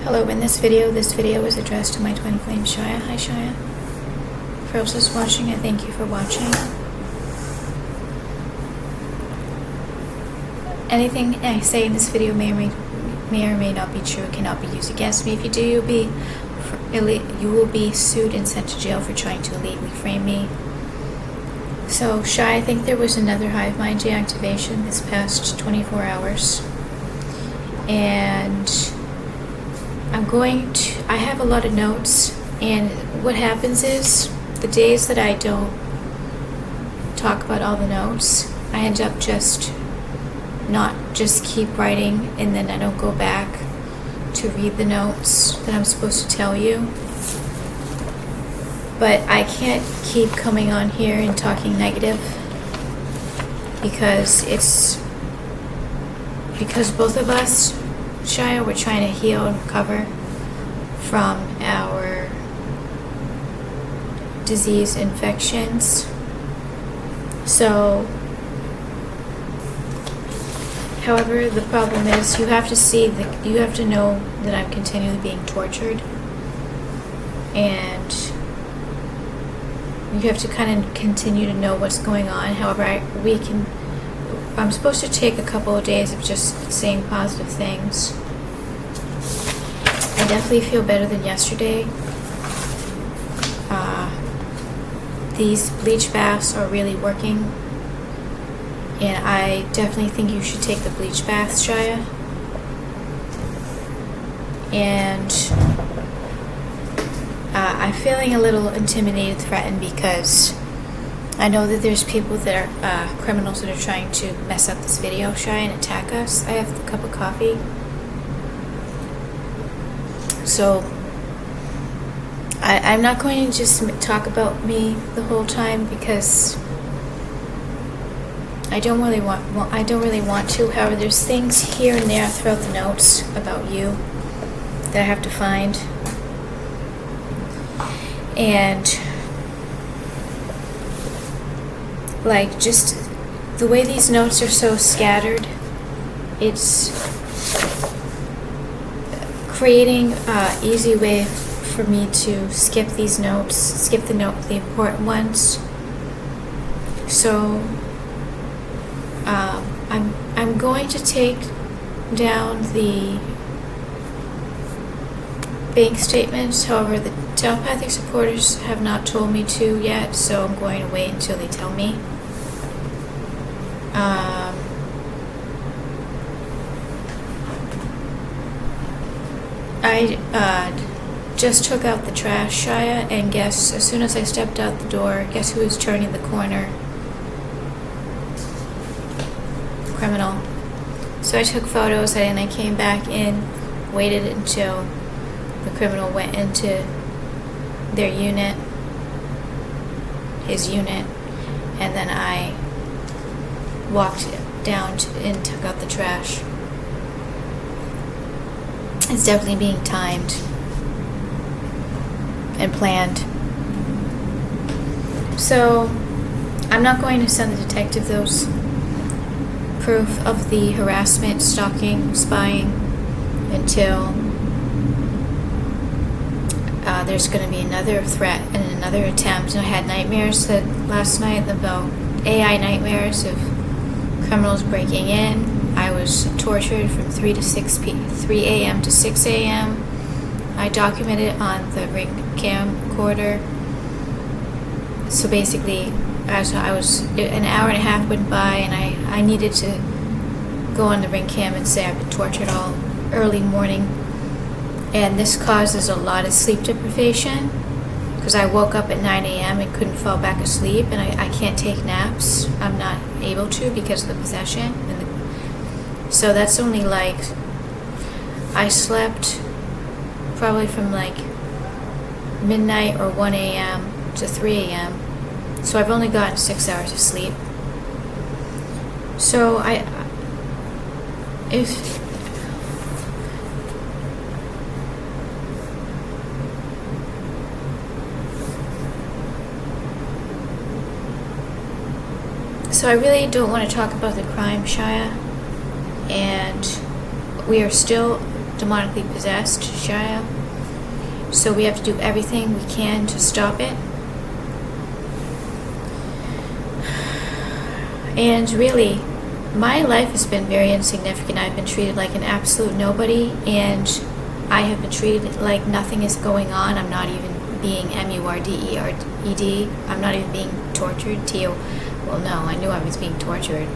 Hello, in this video is addressed to my twin flame Shia. Hi Shia. For those just watching, I thank you for watching. Anything I say in this video may or may not be true. It cannot be used against me. If you do, you will be sued and sent to jail for trying to illegally frame me. So Shia, I think there was another hive mind deactivation this past 24 hours. And I have a lot of notes, and what happens is the days that I don't talk about all the notes, I end up just keep writing, and then I don't go back to read the notes that I'm supposed to tell you. But I can't keep coming on here and talking negative because both of us, Shia, we're trying to heal and recover from our disease infections. So, however, the problem is you have to know that I'm continually being tortured, and you have to kind of continue to know what's going on. However, I'm supposed to take a couple of days of just saying positive things. I definitely feel better than yesterday. These bleach baths are really working, and I definitely think you should take the bleach baths, Shia. And I'm feeling a little intimidated, threatened, because I know that there's people that are criminals that are trying to mess up this video, Shia, and attack us. I have a cup of coffee. So I'm not going to just talk about me the whole time because I don't really want to. However, there's things here and there throughout the notes about you that I have to find. And like, just the way these notes are so scattered, it's creating an easy way for me to skip these notes, skip the important ones. So I'm going to take down the bank statements. However, the telepathic supporters have not told me to yet, so I'm going to wait until they tell me. I just took out the trash, Shia, and guess, as soon as I stepped out the door, guess who was turning the corner? Criminal. So I took photos, and I came back in, waited until the criminal went into their unit, his unit, and then I walked down and took out the trash. It's definitely being timed and planned. So I'm not going to send the detective those proof of the harassment, stalking, spying until there's going to be another threat and another attempt. And I had nightmares last night about AI nightmares of criminals breaking in. I was tortured from 3 a.m. to 6 a.m. I documented on the ring camcorder. So basically, as I was, an hour and a half went by, and I needed to go on the ring cam and say I've been tortured all early morning. And this causes a lot of sleep deprivation because I woke up at 9 a.m. and couldn't fall back asleep, and I can't take naps. I'm not able to because of the possession. So that's only like, I slept probably from like midnight or 1 a.m. to 3 a.m. So I've only gotten 6 hours of sleep. So So I really don't want to talk about the crime, Shia, and we are still demonically possessed, Shia. So we have to do everything we can to stop it. And really, my life has been very insignificant. I've been treated like an absolute nobody, and I have been treated like nothing is going on. I'm not even being MURDERED. I'm not even being tortured. Well, no, I knew I was being tortured.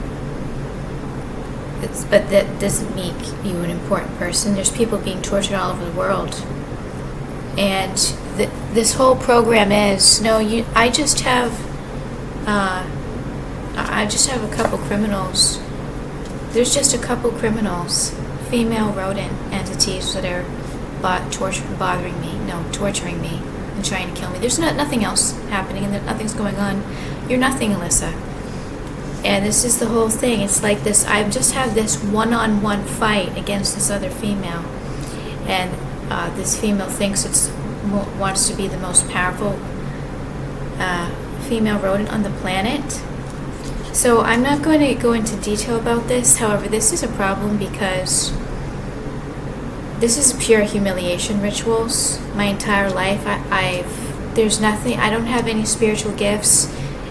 But that doesn't make you an important person. There's people being tortured all over the world. And this whole program is, I just have a couple criminals. There's just a couple criminals, female rodent entities that are torturing me and trying to kill me. There's nothing else happening, and nothing's going on. You're nothing, Alyssa. And this is the whole thing. It's like this. I just have this one-on-one fight against this other female, and this female thinks wants to be the most powerful female rodent on the planet. So I'm not going to go into detail about this. However, this is a problem because this is pure humiliation rituals. My entire life, there's nothing. I don't have any spiritual gifts.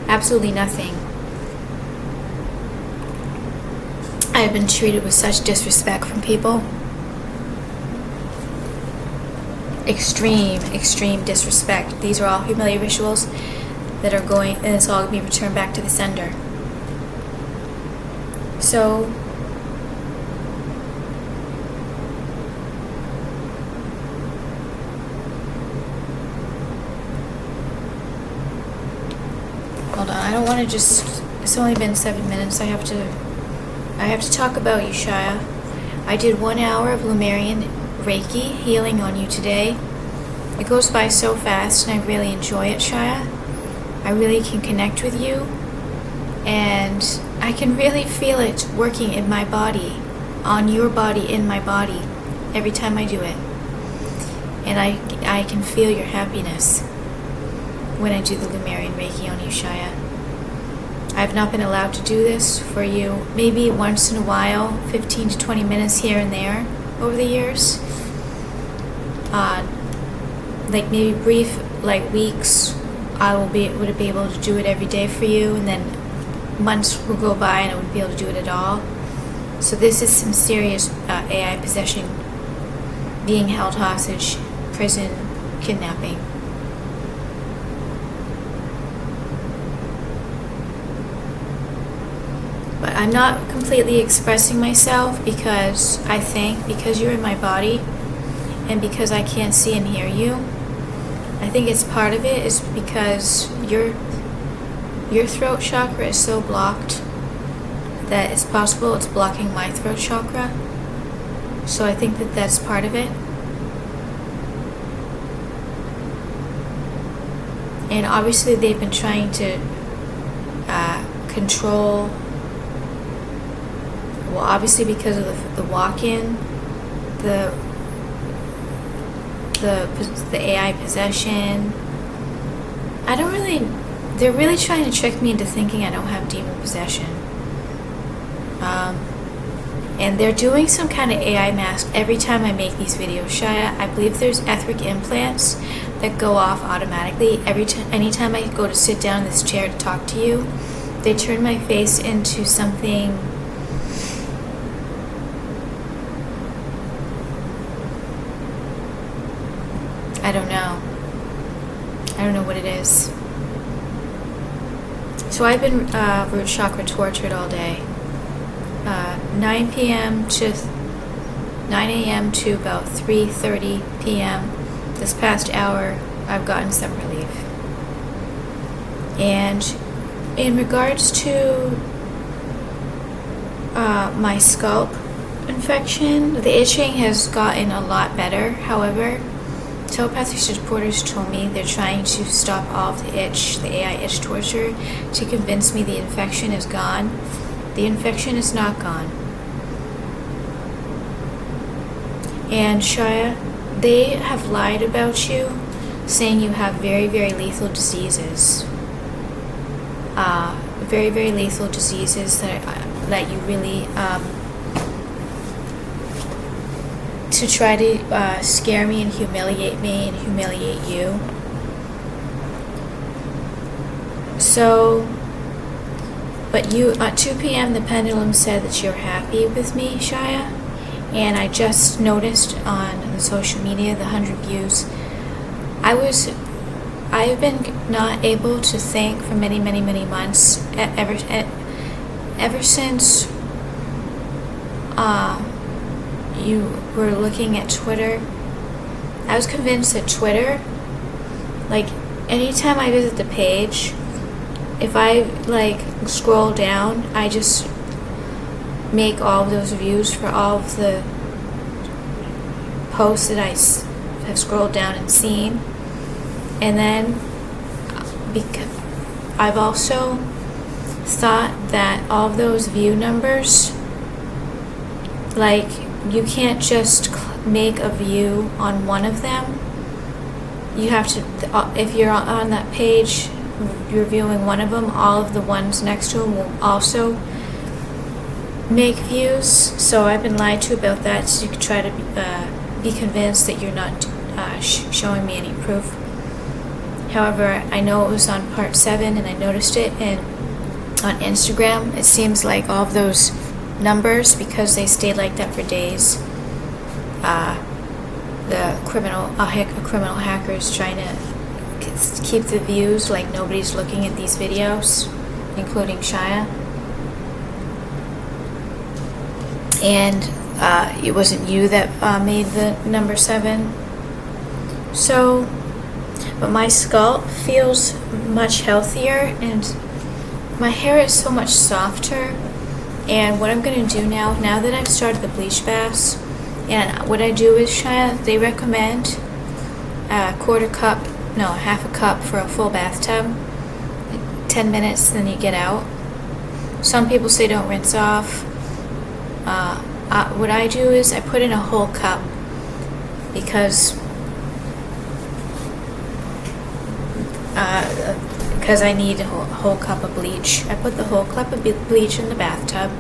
Absolutely nothing. I've been treated with such disrespect from people. Extreme disrespect. These are all humiliating rituals that are going, and it's all going to be returned back to the sender. So, hold on. I don't want to just. It's only been 7 minutes. I have to talk about you, Shia. I did 1 hour of Lemurian Reiki healing on you today. It goes by so fast, and I really enjoy it, Shia. I really can connect with you, and I can really feel it working in my body, on your body, in my body, every time I do it. And I can feel your happiness when I do the Lemurian Reiki on you, Shia. I've not been allowed to do this for you, maybe once in a while, 15 to 20 minutes here and there over the years. Like maybe brief, like weeks, would be able to do it every day for you, and then months will go by and I wouldn't be able to do it at all. So this is some serious AI possession, being held hostage, prison, kidnapping. But I'm not completely expressing myself because you're in my body and because I can't see and hear you. I think it's part of it is because your throat chakra is so blocked that it's possible it's blocking my throat chakra. So I think that's part of it. And obviously they've been trying to control, well, obviously because of the walk-in, the AI possession. They're really trying to trick me into thinking I don't have demon possession. And they're doing some kind of AI mask every time I make these videos, Shia. I believe there's etheric implants that go off automatically anytime I go to sit down in this chair to talk to you. They turn my face into something. I don't know what it is. So I've been root chakra tortured all day. 9 p.m. to 9 a.m. to about 3:30 p.m. This past hour, I've gotten some relief. And in regards to my scalp infection, the itching has gotten a lot better. However, telepathic supporters told me they're trying to stop all of the itch, the AI itch torture, to convince me the infection is gone. The infection is not gone. And Shia, they have lied about you, saying you have very, very lethal diseases. Very, very lethal diseases that you really to try to scare me and humiliate you. So, but you, at 2 p.m. the pendulum said that you're happy with me, Shia, and I just noticed on the social media, the 100 views. I've been not able to think for many months, ever since you were looking at Twitter. I was convinced that Twitter, like, anytime I visit the page, if I scroll down, I just make all of those views for all of the posts that I have scrolled down and seen. And then because I've also thought that all of those view numbers, you can't just make a view on one of them. You have to, if you're on that page, you're viewing one of them, all of the ones next to them will also make views. So I've been lied to about that, so you can try to be convinced that you're not showing me any proof. However, I know it was on part 7 and I noticed it, and on Instagram it seems like all of those numbers, because they stayed like that for days, the criminal hackers trying to keep the views like nobody's looking at these videos, including Shia. And it wasn't you that made the number 7. So, but my scalp feels much healthier and my hair is so much softer. And what I'm going to do now that I've started the bleach baths, and what I do is, Shia, they recommend half a cup for a full bathtub, 10 minutes, then you get out. Some people say don't rinse off. What I do is I put in a whole cup, because I need a whole cup of bleach. I put the whole cup of bleach in the bathtub.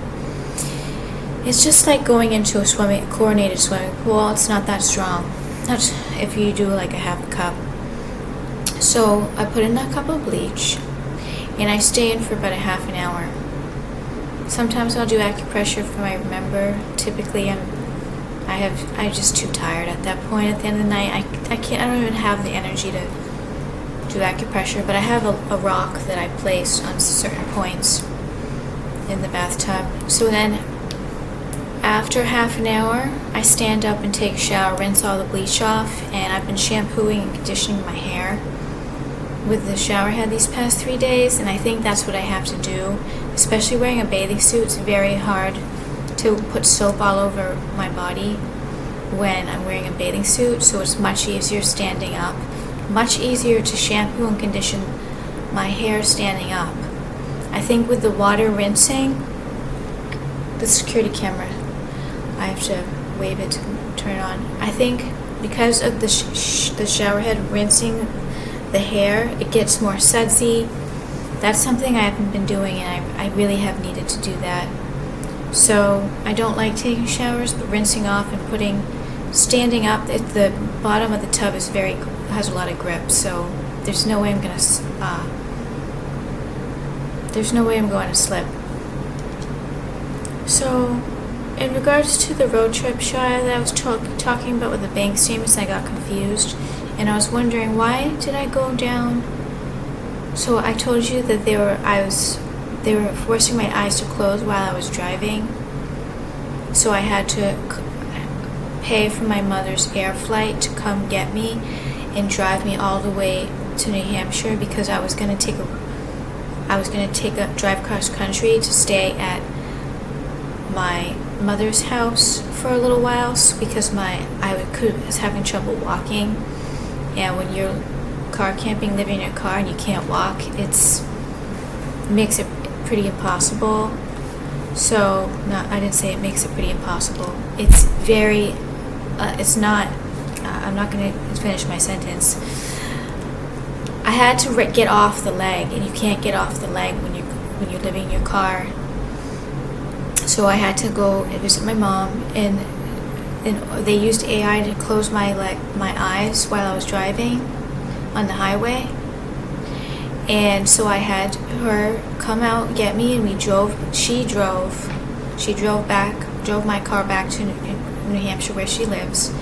It's just like going into a chlorinated swimming pool. It's not that strong. Not if you do like a half a cup. So I put in that cup of bleach, and I stay in for about a half an hour. Sometimes I'll do acupressure if I remember. Typically, I'm just too tired at that point. At the end of the night, I don't even have the energy to do acupressure. But I have a rock that I place on certain points in the bathtub. So then, after half an hour, I stand up and take a shower, rinse all the bleach off, and I've been shampooing and conditioning my hair with the shower head these past 3 days, and I think that's what I have to do. Especially wearing a bathing suit, it's very hard to put soap all over my body when I'm wearing a bathing suit, so it's much easier standing up. Much easier to shampoo and condition my hair standing up. I think with the water rinsing, the security camera, I have to wave it to turn it on. I think because of the shower head rinsing the hair, it gets more sudsy. That's something I haven't been doing, and I really have needed to do that. So I don't like taking showers, but rinsing off and standing up at the bottom of the tub has a lot of grip, so there's no way I'm going to slip. So, in regards to the road trip, Shia, that I was talking about with the bank statements, I got confused, and I was wondering, why did I go down? So I told you that they were forcing my eyes to close while I was driving, so I had to pay for my mother's air flight to come get me and drive me all the way to New Hampshire, because I was going to drive cross country to stay at my mother's house for a little while, because I was having trouble walking, and when you're car camping, living in your car and you can't walk, it makes it pretty impossible. So, no, I didn't say it makes it pretty impossible. It's very, it's not, I'm not going to finish my sentence. I had to get off the leg, and you can't get off the leg when you're living in your car. So I had to go and visit my mom, and and they used AI to close my eyes while I was driving on the highway. And so I had her come out, get me, and she drove my car back to New Hampshire where she lives.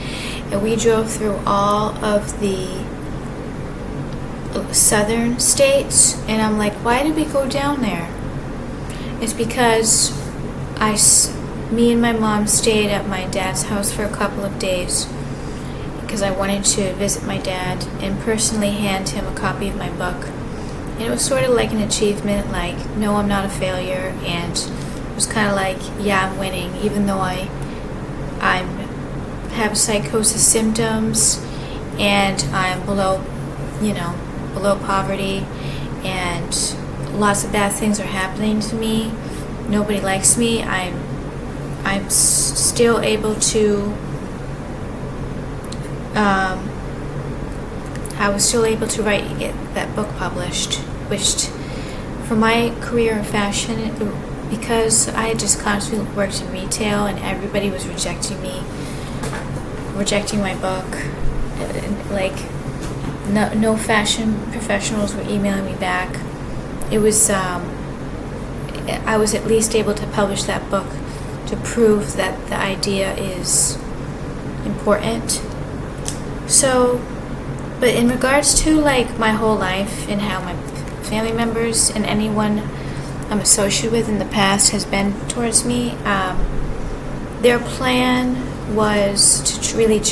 And we drove through all of the southern states. And I'm like, why did we go down there? It's because me and my mom stayed at my dad's house for a couple of days because I wanted to visit my dad and personally hand him a copy of my book. And it was sort of like an achievement, like, no, I'm not a failure. And it was kind of like, yeah, I'm winning, even though I have psychosis symptoms and I'm below poverty, and lots of bad things are happening to me. Nobody likes me. I'm still able to. I was still able to get that book published, which for my career in fashion, because I had just constantly worked in retail and everybody was rejecting my book. Like, no fashion professionals were emailing me back. It was, I was at least able to publish that book to prove that the idea is important. So, but in regards to like my whole life and how my family members and anyone I'm associated with in the past has been towards me, their plan was to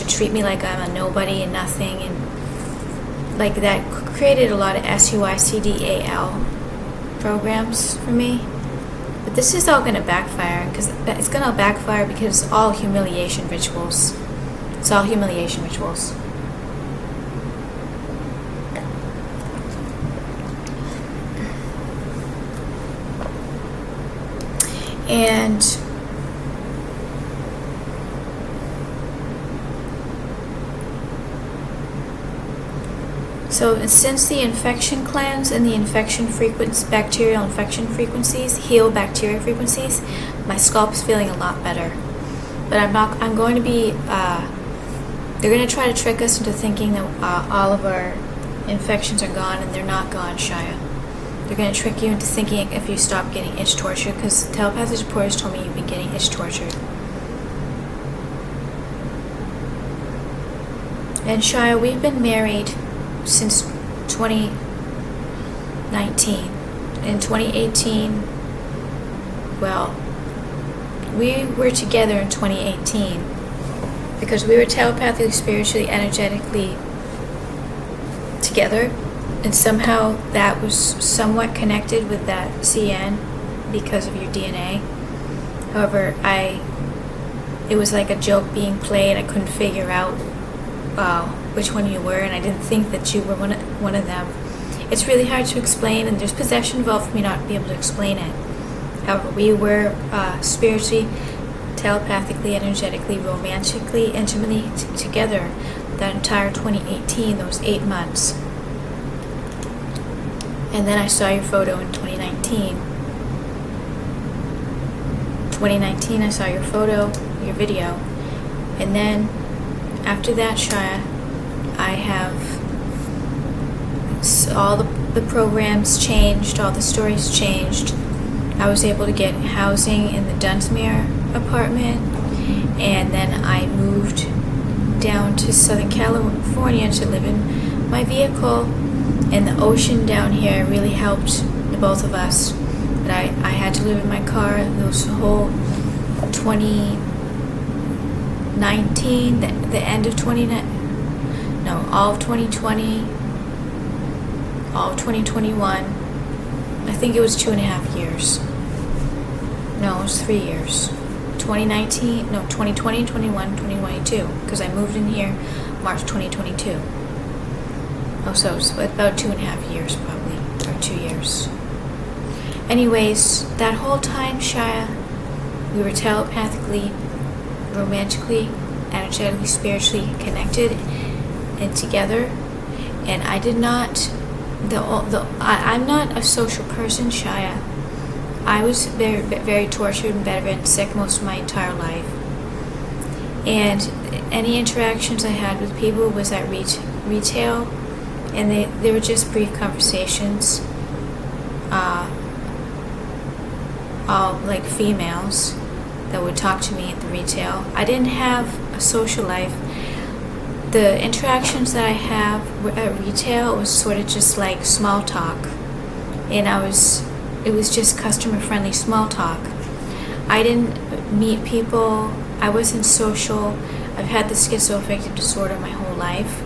treat me like I'm a nobody and nothing, and like that created a lot of SUICDAL programs for me. But this is all going to backfire, because it's going to backfire because it's all humiliation rituals. It's all humiliation rituals. And so since the infection cleanse and the bacterial infection frequencies heal bacteria frequencies, my scalp's feeling a lot better. But I'm going to be, they're going to try to trick us into thinking that all of our infections are gone, and they're not gone, Shia. They're going to trick you into thinking if you stop getting itch torture, because telepathic reporters told me you've been getting itch tortured. And Shia, we've been married since 2019. In 2018, well, we were together in 2018 because we were telepathically, spiritually, energetically together, and somehow that was somewhat connected with that CN because of your DNA. However, it was like a joke being played. I couldn't figure out which one you were, and I didn't think that you were one of them. It's really hard to explain, and there's possession involved for me not to be able to explain it. However, we were spiritually, telepathically, energetically, romantically, intimately together that entire 2018, those 8 months. And then I saw your photo in 2019. 2019, I saw your photo, your video. And then after that, Shia, I have all the programs changed, all the stories changed. I was able to get housing in the Dunsmuir apartment, and then I moved down to Southern California to live in my vehicle, and the ocean down here really helped the both of us. But I had to live in my car those whole 2019, the end of 2019, no, all of 2020, all of 2021. I think it was 2.5 years. No, it was 3 years. 2019, no, 2020, 21, 2022, because I moved in here March 2022. Oh, so it's about 2.5 years probably, or 2 years. Anyways, that whole time, Shia, we were telepathically, romantically, energetically, spiritually connected and together. And I did not, I'm not a social person, Shia. I was very, very tortured and bedridden, sick most of my entire life. And any interactions I had with people was at retail, and they were just brief conversations, all like females that would talk to me at the retail. I didn't have a social life. The interactions that I have at retail was sort of just like small talk, and it was just customer friendly small talk. I didn't meet people. I wasn't social. I've had the schizoaffective disorder my whole life.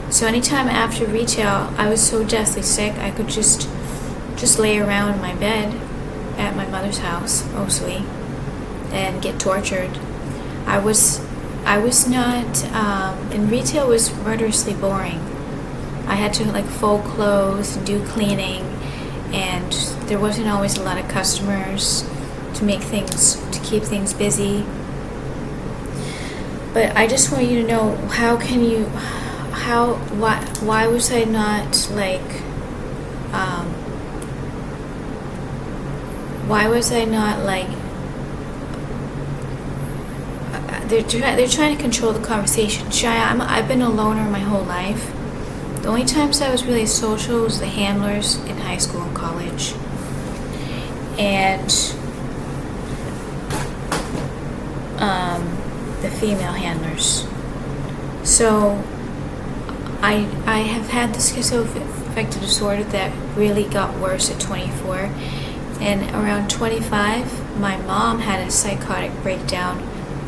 So anytime after retail, I was so deathly sick, I could just lay around in my bed at my mother's house, mostly, and get tortured. I was not, and retail was murderously boring. I had to like fold clothes and do cleaning, and there wasn't always a lot of customers to keep things busy. But I just want you to know, why was I not like, they're trying to control the conversation. Shia, I've been a loner my whole life. The only times I was really social was the handlers in high school and college. And the female handlers. So I have had the schizoaffective disorder that really got worse at 24, and around 25 my mom had a psychotic breakdown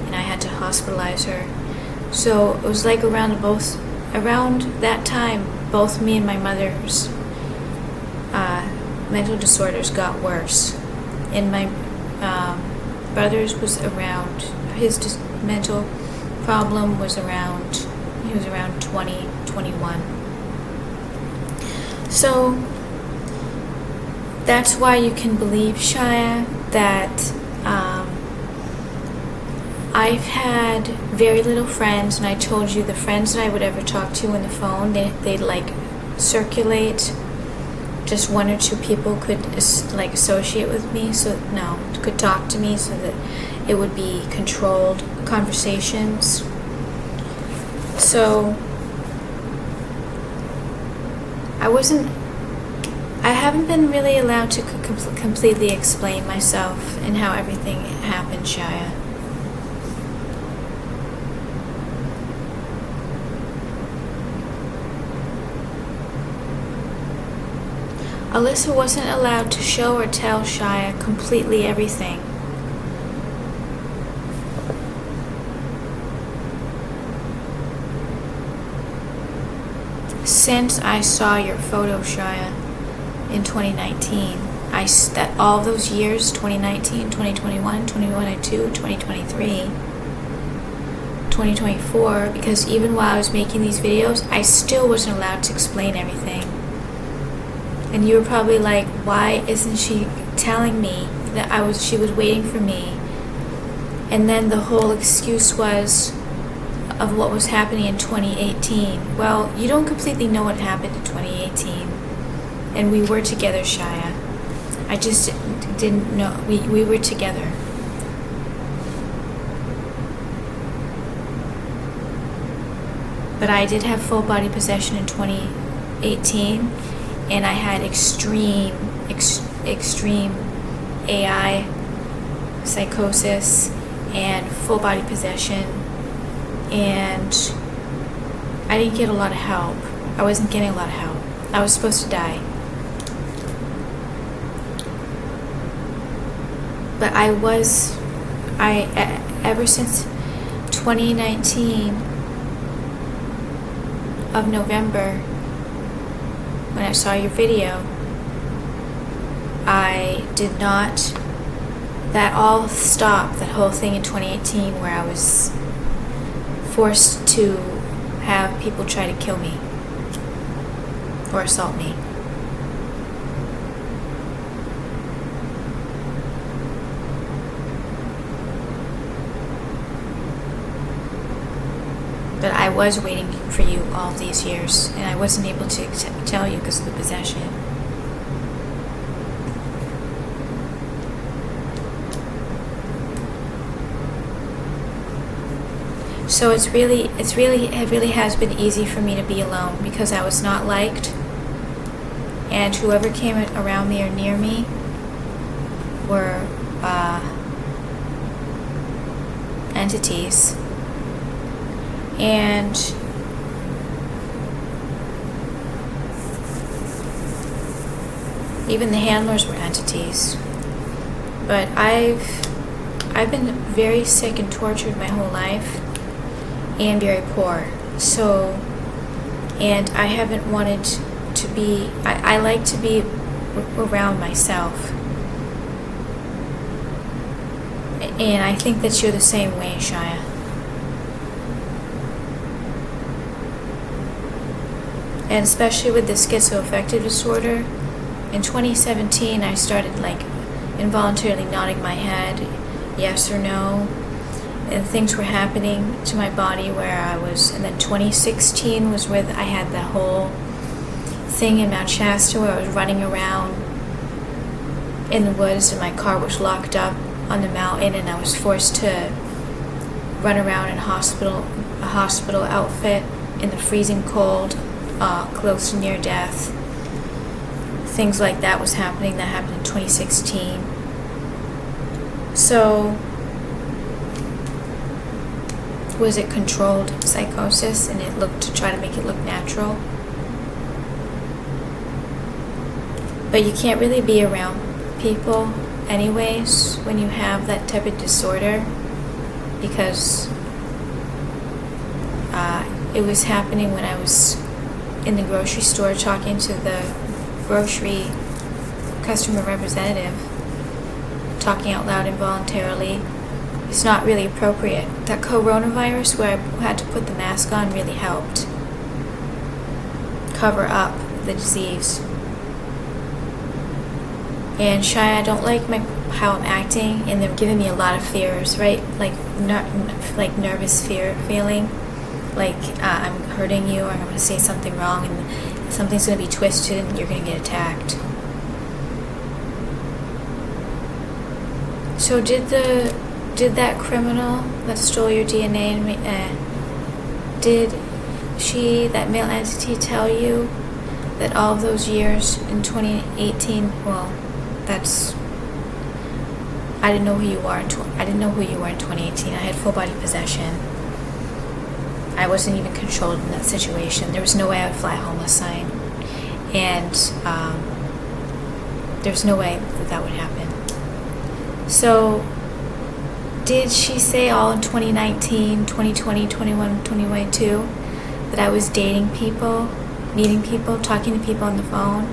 and I had to hospitalize her. So it was like around that time both me and my mother's mental disorders got worse, and my brother's was around, his mental problem was around, he was around 20, 21. So that's why you can believe, Shia, that I've had very little friends, and I told you the friends that I would ever talk to on the phone, they'd like circulate. Just one or two people could like associate with me, could talk to me, so that it would be controlled conversations. So I haven't been really allowed to completely explain myself and how everything happened, Shia. Alyssa wasn't allowed to show or tell Shia completely everything. Since I saw your photo, Shia, in 2019, all those years, 2019, 2021, 2022, 2023, 2024, because even while I was making these videos, I still wasn't allowed to explain everything. And you were probably like, why isn't she telling me that she was waiting for me? And then the whole excuse was of what was happening in 2018. Well, you don't completely know what happened in 2018. And we were together, Shia. I just didn't know. We were together. But I did have full body possession in 2018. And I had extreme AI psychosis and full body possession, and I didn't get a lot of help. I wasn't getting a lot of help. I was supposed to die. But ever since 2019 of November, when I saw your video, I did not, that all stopped, that whole thing in 2018 where I was forced to have people try to kill me or assault me. But I was waiting for you all these years, and I wasn't able to tell you because of the possession. So it really has been easy for me to be alone because I was not liked, and whoever came around me or near me were entities. And even the handlers were entities. But I've been very sick and tortured my whole life, and very poor. So, and I haven't wanted to be, I like to be around myself. And I think that you're the same way, Shia. And especially with the schizoaffective disorder, in 2017 I started like involuntarily nodding my head, yes or no, and things were happening to my body where I was, and then 2016 was where I had the whole thing in Mount Shasta where I was running around in the woods and my car was locked up on the mountain and I was forced to run around in a hospital outfit in the freezing cold, close to near death. Things like that was happening. That happened in 2016. So, was it controlled psychosis and it looked to try to make it look natural? But you can't really be around people anyways when you have that type of disorder, because it was happening when I was in the grocery store talking to the grocery customer representative, talking out loud involuntarily. It's not really appropriate. That coronavirus where I had to put the mask on really helped cover up the disease. And Shia, I don't like how I'm acting, and they're giving me a lot of fears, right? Like nervous feeling, like I'm hurting you, or I'm going to say something wrong, and something's going to be twisted, and you're going to get attacked. So did that criminal that stole your DNA, did that male entity, tell you that all of those years in 2018? Well, I didn't know who you were. I didn't know who you were in 2018. I had full body possession. I wasn't even controlled in that situation. There was no way I would fly a homeless sign, and there's no way that would happen. So, did she say all in 2019, 2020, 21, 2022 that I was dating people, meeting people, talking to people on the phone?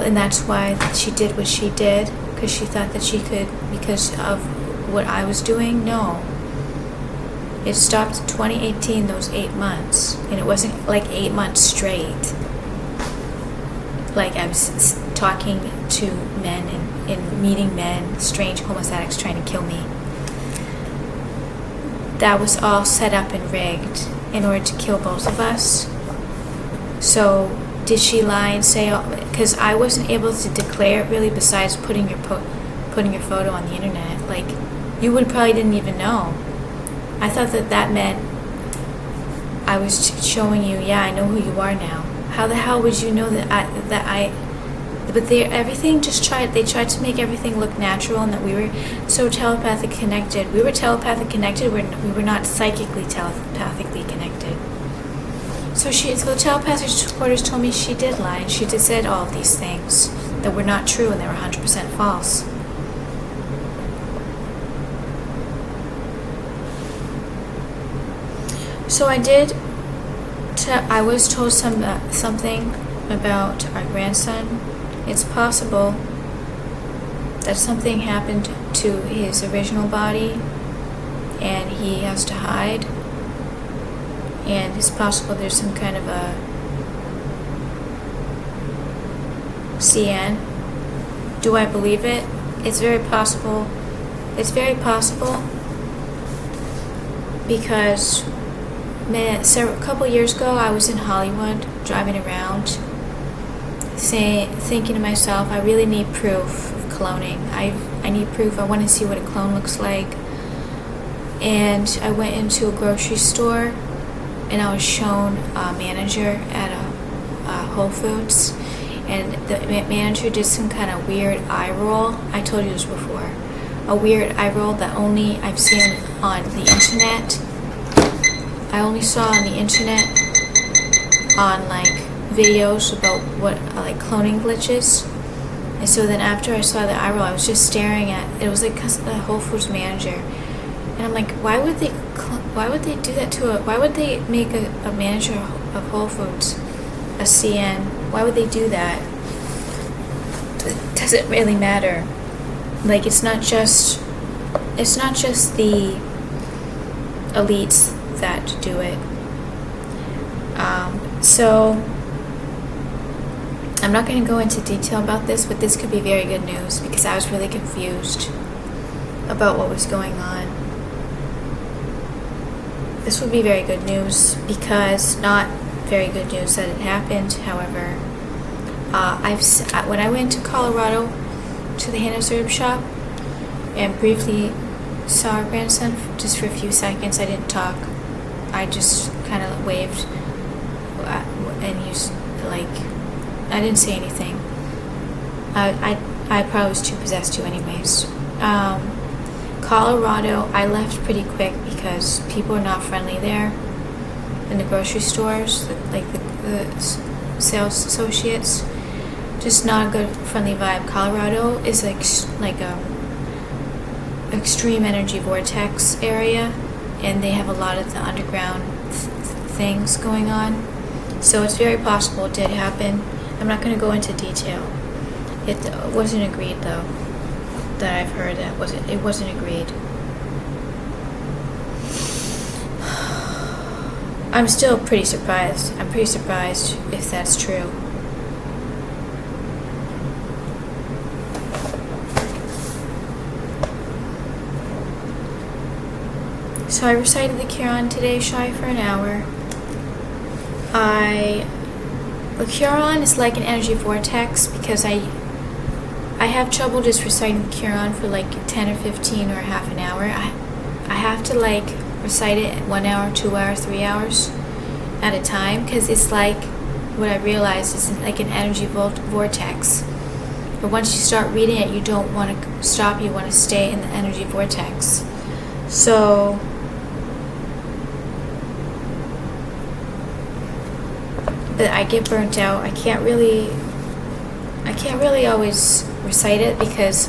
And that's why she did what she did, because she thought that she could, because of what I was doing? No. It stopped in 2018, those 8 months. And it wasn't like 8 months straight. Like I was talking to men and meeting men, strange homeless addicts trying to kill me. That was all set up and rigged in order to kill both of us. So did she lie and say, because I wasn't able to declare it really, besides putting your photo on the internet. Like, you probably didn't even know. I thought that meant I was showing you, yeah, I know who you are now. How the hell would you know that I but they tried to make everything look natural, and that we were so telepathic connected. We were telepathic connected, we were not psychically telepathically connected. So the telepathic reporters told me she did lie, and she did said all of these things that were not true, and they were 100% false. So I was told something about our grandson. It's possible that something happened to his original body and he has to hide. And it's possible there's some kind of a CN. Do I believe it? It's very possible. It's very possible because a couple years ago I was in Hollywood driving around thinking to myself, I really need proof of cloning. I I need proof. I want to see what a clone looks like. And I went into a grocery store, and I was shown a manager at a Whole Foods, and the manager did some kind of weird eye roll. I told you this before. A weird eye roll that only I've seen on the internet. I only saw on the internet on like videos about what like cloning glitches. And so then after I saw the eye roll, I was just staring at it. Was like the Whole Foods manager, and I'm like, why would they do that to why would they make a manager of Whole Foods a CN? Why would they do that? Does it really matter? Like, it's not just the elites that do it. So I'm not going to go into detail about this, but this could be very good news because I was really confused about what was going on. This would be very good news because not very good news that it happened. However, when I went to Colorado to the Hannah's Herb shop and briefly saw our grandson just for a few seconds, I didn't talk. I just kind of waved and used like I didn't say anything. I probably was too possessed to anyways. Colorado, I left pretty quick because people are not friendly there in the grocery stores, like the sales associates. Just not a good friendly vibe. Colorado is like a extreme energy vortex area, and they have a lot of the underground things going on. So it's very possible it did happen. I'm not going to go into detail. It wasn't agreed though. That I've heard that it wasn't agreed. I'm still pretty surprised. I'm pretty surprised if that's true. So I recited the Quran today, Shai, for an hour. The Quran is like an energy vortex because I have trouble just reciting the Quran for like 10 or 15 or half an hour. I have to like recite it 1 hour, 2 hours, 3 hours at a time because it's like what I realized is like an energy vortex. But once you start reading it, you don't want to stop. You want to stay in the energy vortex. So but I get burnt out. I can't really always recite it because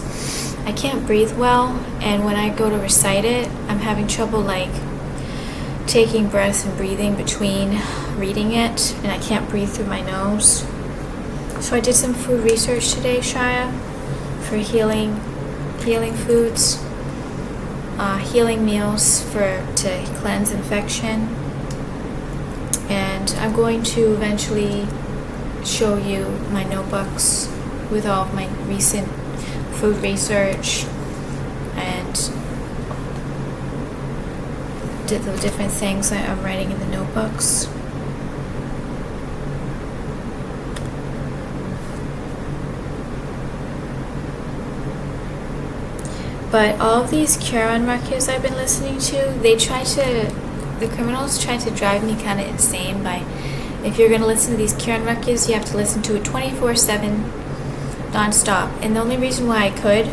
I can't breathe well, and when I go to recite it, I'm having trouble like taking breaths and breathing between reading it, and I can't breathe through my nose. So I did some food research today, Shia, for healing foods, healing meals to cleanse infection. And I'm going to eventually show you my notebooks with all of my recent food research and the different things that I'm writing in the notebooks. But all of these Quran records I've been listening to, the criminals try to drive me kind of insane by, if you're going to listen to these Quran records, you have to listen to it 24/7, non-stop. And the only reason why I could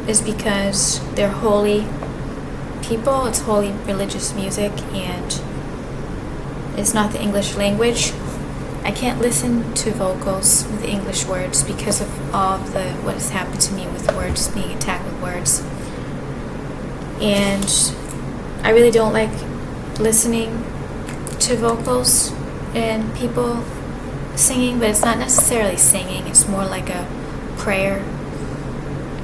is because they're holy people, it's holy religious music, and it's not the English language. I can't listen to vocals with English words because of all of what has happened to me with words, being attacked with words. And I really don't like listening to vocals and people singing, but it's not necessarily singing, it's more like a prayer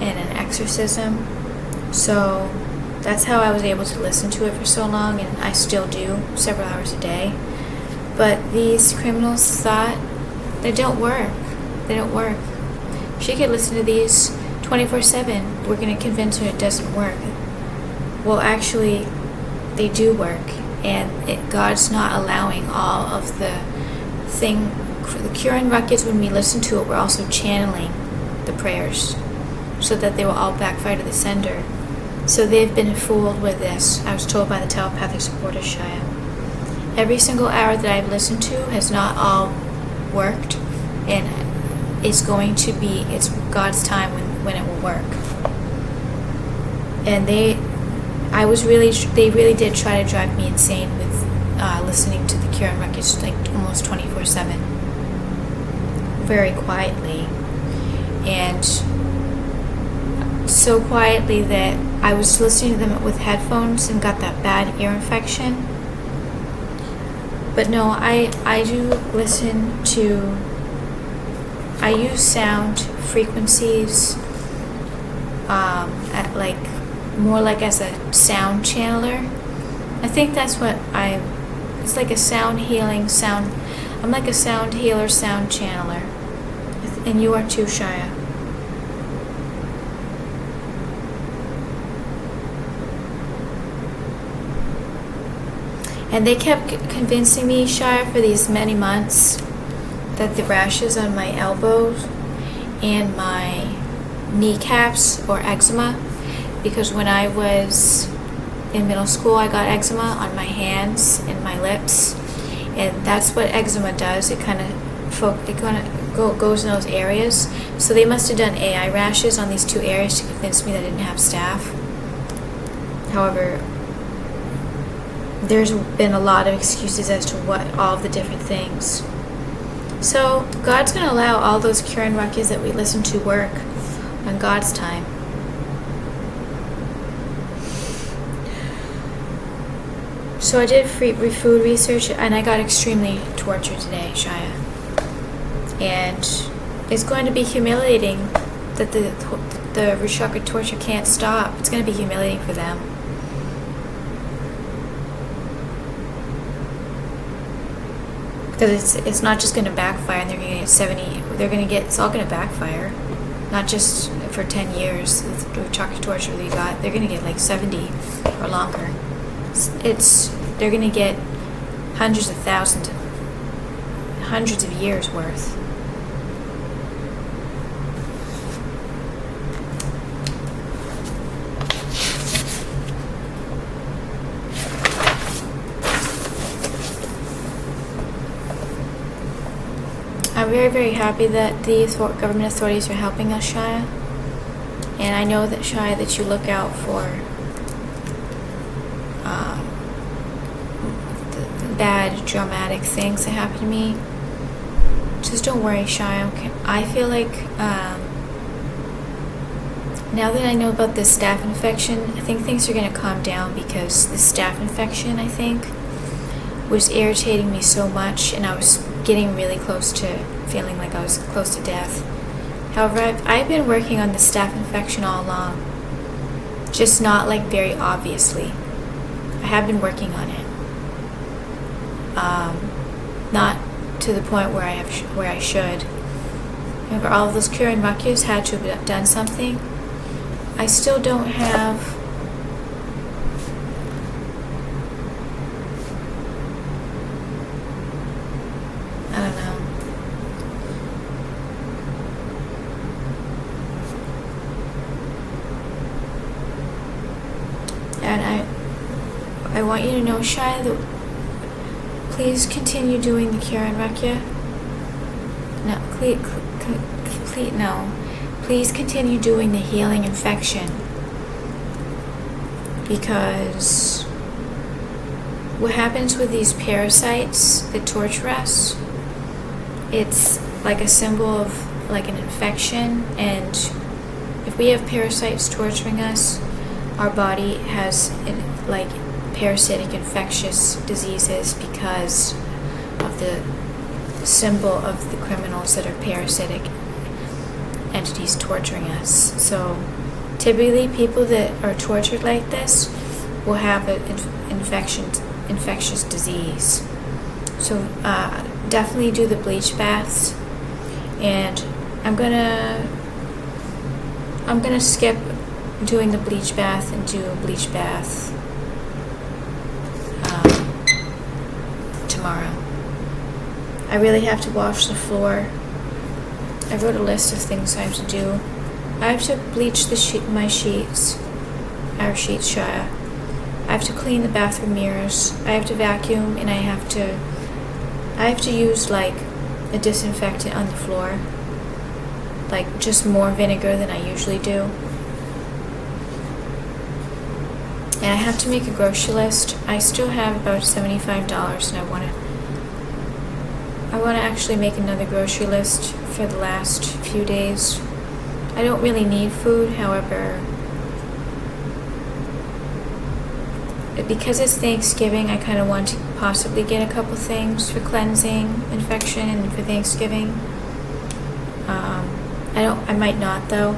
and an exorcism. So that's how I was able to listen to it for so long, and I still do, several hours a day. But these criminals thought they don't work. They don't work. She could listen to these 24/7. We're going to convince her it doesn't work. Well, actually, they do work, and God's not allowing all of the Quran records. When we listen to it, we're also channeling the prayers so that they will all backfire to the sender. So they've been fooled with this. I was told by the telepathic supporters, Shia. Every single hour that I've listened to has not all worked, and it's God's time when it will work. And they really did try to drive me insane with listening to the Cure and Ruckus like almost 24/7, very quietly, and so quietly that I was listening to them with headphones and got that bad ear infection. But no, I do listen to, I use sound frequencies at like more like as a sound channeler. I think that's what it's like a sound healing sound. I'm like a sound healer, sound channeler. And you are too, Shia. And they kept convincing me, Shia, for these many months that the rashes on my elbows and my kneecaps or eczema, because when I was in middle school I got eczema on my hands and my lips, and that's what eczema does. It kind of goes in those areas. So they must have done AI rashes on these two areas to convince me that I didn't have staph. However, there's been a lot of excuses as to what all of the different things. So God's going to allow all those Cure and Ruckus that we listen to work on God's time. So I did food research, and I got extremely tortured today, Shia. And it's going to be humiliating that the chakra torture can't stop. It's going to be humiliating for them. Because it's not just going to backfire and they're going to get 70, it's all going to backfire. Not just for 10 years, the chakra torture they got, they're going to get like 70 or longer. They're going to get hundreds of years worth. I'm very, very happy that the government authorities are helping us, Shia. And I know that, Shia, that you look out for bad, dramatic things that happen to me. Just don't worry, Shia. Okay. I feel like now that I know about this staph infection, I think things are going to calm down, because the staph infection, I think, was irritating me so much, and I was getting really close to feeling like I was close to death. However, I've been working on the staph infection all along, just not like very obviously. I have been working on it, not to the point where I should. Remember, all of those Cure and Ruckus had to have done something. I still don't have. I don't know. And I want you to know, Shia, that please continue doing the Cure and Ruckus. No, please continue doing the healing infection, because what happens with these parasites that torture us, it's like a symbol of like an infection, and if we have parasites torturing us, our body has like parasitic infectious diseases because of the symbol of the criminals that are parasitic entities torturing us. So typically people that are tortured like this will have an infectious disease. So definitely do the bleach baths, and I'm gonna skip doing the bleach bath and do a bleach bath tomorrow. I really have to wash the floor. I wrote a list of things I have to do, I have to bleach my sheets, our sheets, Shia. I have to clean the bathroom mirrors. I have to vacuum, and I have to use like a disinfectant on the floor, like just more vinegar than I usually do. And I have to make a grocery list. I still have about $75, and I want to actually make another grocery list for the last few days. I don't really need food, however, because it's Thanksgiving, I kind of want to possibly get a couple things for cleansing, infection, and for Thanksgiving. I might not though.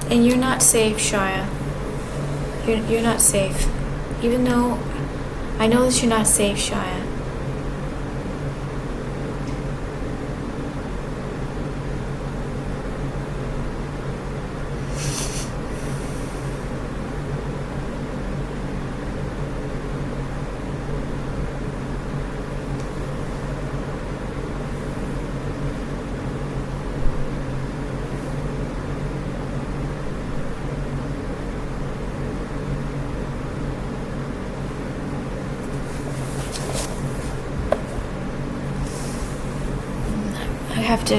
And you're not safe, Shia. You're not safe. Even though I know that you're not safe, Shia. I have to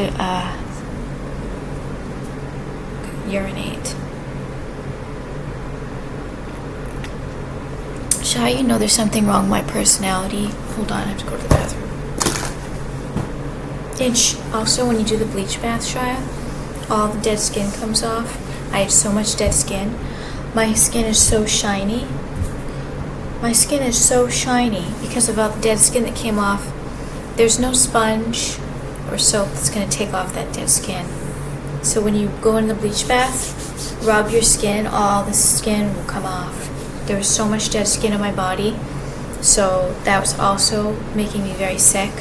urinate. Shia, you know there's something wrong with my personality. Hold on, I have to go to the bathroom. And also, when you do the bleach bath, Shia, all the dead skin comes off. I have so much dead skin. My skin is so shiny. My skin is so shiny because of all the dead skin that came off. There's no sponge or soap that's going to take off that dead skin. So when you go in the bleach bath, rub your skin, all the skin will come off. There was so much dead skin on my body, so that was also making me very sick.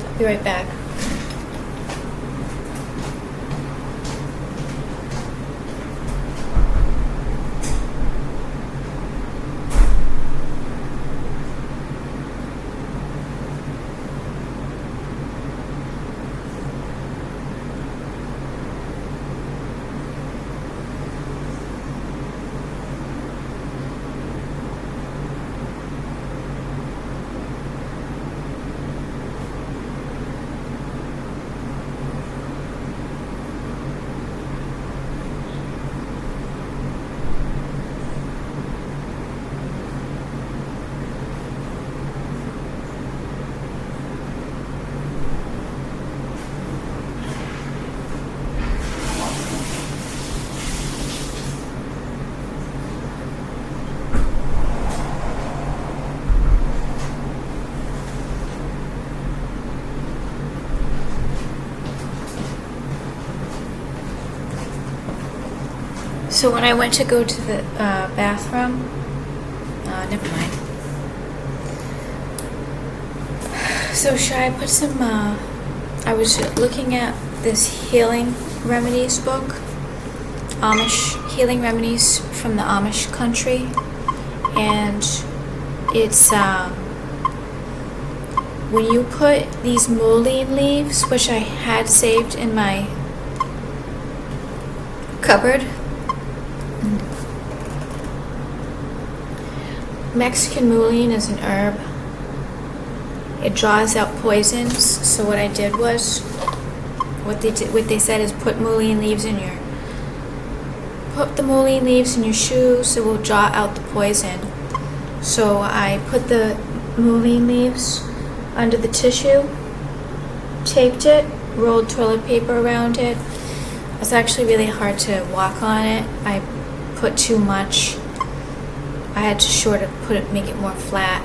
I'll be right back. So when I went to go to the bathroom, never mind. So Shai, I put some, I was looking at this healing remedies book, Amish healing remedies from the Amish country, and it's, when you put these mullein leaves, which I had saved in my cupboard, Mexican mullein is an herb. It draws out poisons. So what I did was, what they said is put the mullein leaves in your shoes. It will draw out the poison. So I put the mullein leaves under the tissue, taped it, rolled toilet paper around it. It was actually really hard to walk on it. I put too much. I had to make it more flat.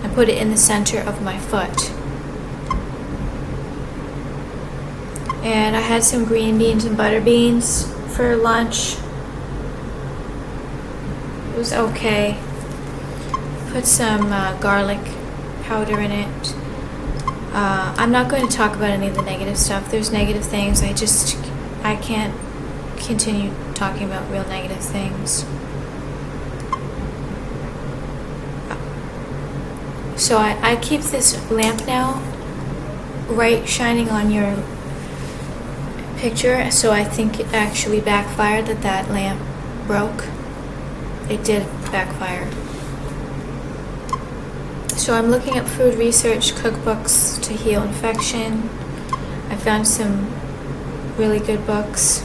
I put it in the center of my foot. And I had some green beans and butter beans for lunch. It was okay. Put some garlic powder in it. I'm not going to talk about any of the negative stuff. There's negative things. I can't continue talking about real negative things. So I keep this lamp now right shining on your picture, so I think it actually backfired that lamp broke. It did backfire. So I'm looking up food research cookbooks to heal infection. I found some really good books.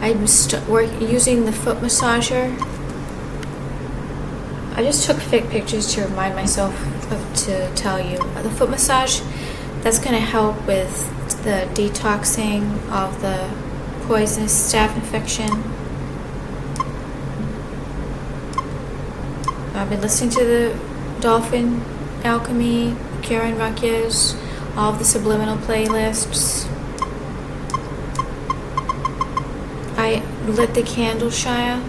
I'm using the foot massager. I just took pictures to remind myself to tell you. The foot massage, that's going to help with the detoxing of the poisonous staph infection. I've been listening to the Dolphin Alchemy, Karen Ruckus, all of the subliminal playlists. I lit the candle, Shia,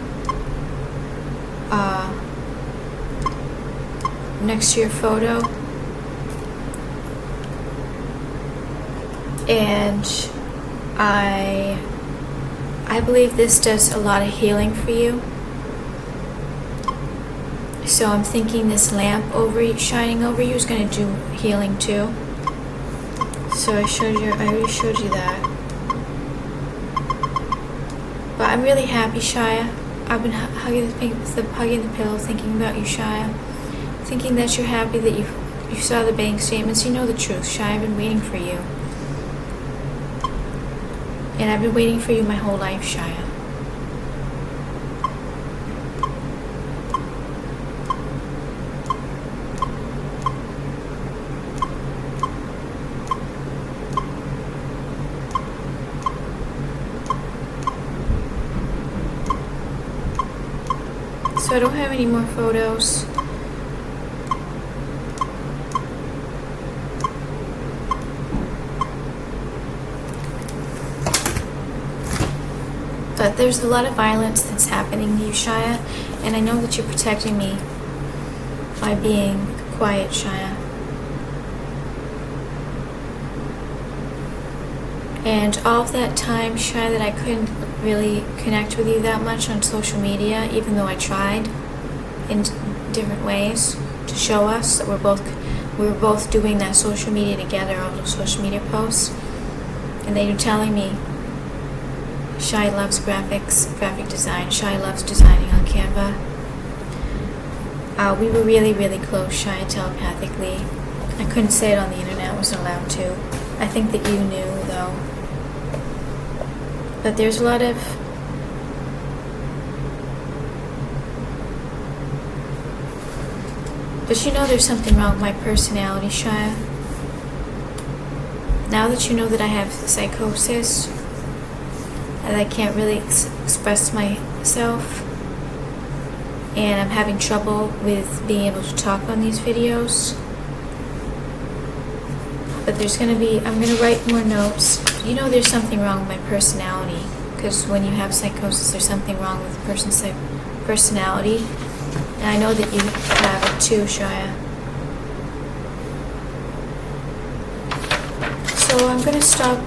next to your photo, and I believe this does a lot of healing for you. So I'm thinking this lamp shining over you is going to do healing too. So I already showed you that. But I'm really happy, Shia. I've been hugging the pillow, thinking about you, Shia. Thinking that you're happy that you saw the bank statements. You know the truth, Shia. I've been waiting for you. And I've been waiting for you my whole life, Shia. So I don't have any more photos. But there's a lot of violence that's happening to you, Shia, and I know that you're protecting me by being quiet, Shia. And all of that time, Shia, that I couldn't really connect with you that much on social media, even though I tried in different ways to show us that we were both doing that social media together, all those social media posts, and they were telling me, Shai loves graphic design. Shai loves designing on Canva. We were really, really close, Shai, telepathically. I couldn't say it on the internet, I wasn't allowed to. I think that you knew, though. But there's a lot of... But you know there's something wrong with my personality, Shia. Now that you know that I have psychosis, and I can't really express myself, and I'm having trouble with being able to talk on these videos. But I'm going to write more notes. You know there's something wrong with my personality, because when you have psychosis, there's something wrong with a person's personality. And I know that you have it too, Shia. So I'm going to stop...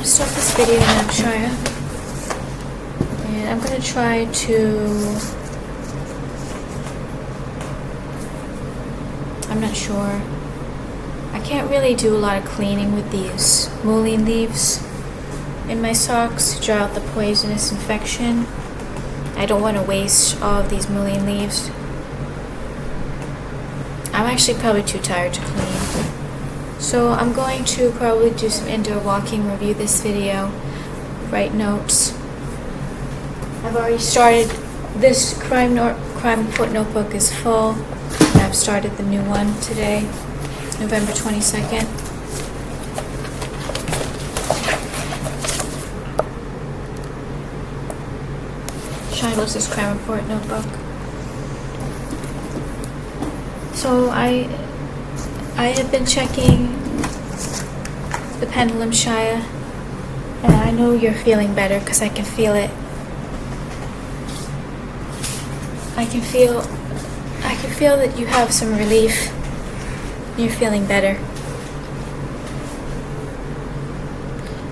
stop this video now, Shia, and I'm going to try to, I'm not sure, I can't really do a lot of cleaning with these mullein leaves in my socks to draw out the poisonous infection. I don't want to waste all of these mullein leaves. I'm actually probably too tired to clean. So I'm going to probably do some indoor walking, review this video, write notes. I've already started, this crime report notebook is full. I've started the new one today, November 22nd. Shai loves this crime report notebook. So I have been checking the pendulum, Shia, and I know you're feeling better because I can feel it. I can feel that you have some relief. You're feeling better.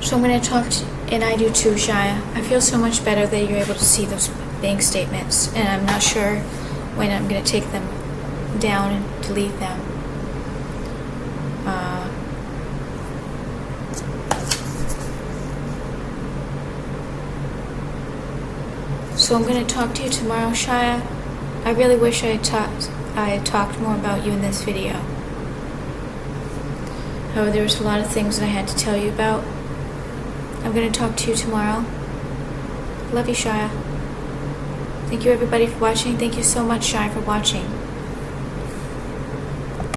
So I'm going to talk to, and I do too, Shia. I feel so much better that you're able to see those bank statements, and I'm not sure when I'm going to take them down and delete them. So I'm going to talk to you tomorrow, Shia. I really wish I had talked more about you in this video. However, there was a lot of things that I had to tell you about. I'm going to talk to you tomorrow. Love you, Shia. Thank you, everybody, for watching. Thank you so much, Shia, for watching.